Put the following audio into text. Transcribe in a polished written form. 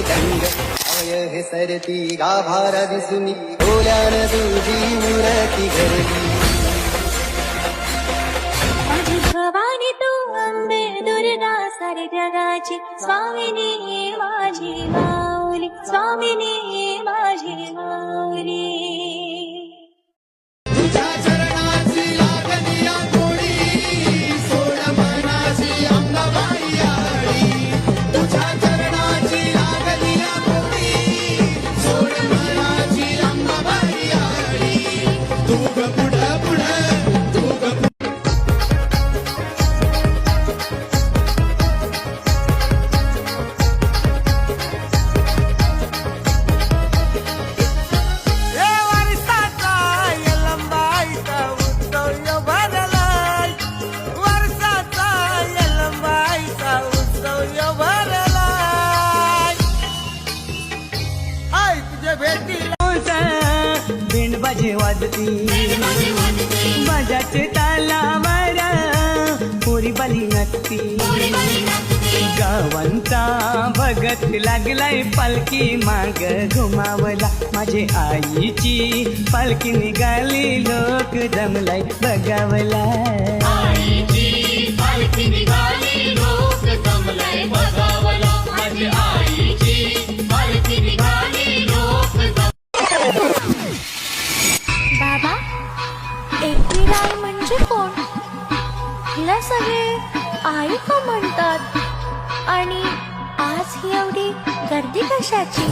मृदंग आय हे सरती गाभारा दिसुनी ओल्यान तुझी मूर्ती घरली माझी भवानी तू अंबे दुर्गा सारे जगाची स्वामिनी माझी माऊली स्वामिनी माझी माऊली तुझ्या चरणाची लागनिया गोडी सोड मनाची अंबाबाई आडी तुझ्या चरणाची लागनिया गोडी सोड मनाची अंबाबाई आडी तू ग पुढं पुढं तू ग बिंडबाजी वाजती बाजाचे तालावर पोरी बाली नसती गावांचा भगत लागलाय पालखी माग घुमावला माझे आईची पालखी निघाली लोक जमलाय बघावला आईची पालखी निघाली लोक जमलाय बघावला माझी आईची पालखी निघाली लोक बाबा एकटी आई म्हणजे कोण हिला सगळे आई का म्हणतात आणि आज ही एवढी गर्दी कशाची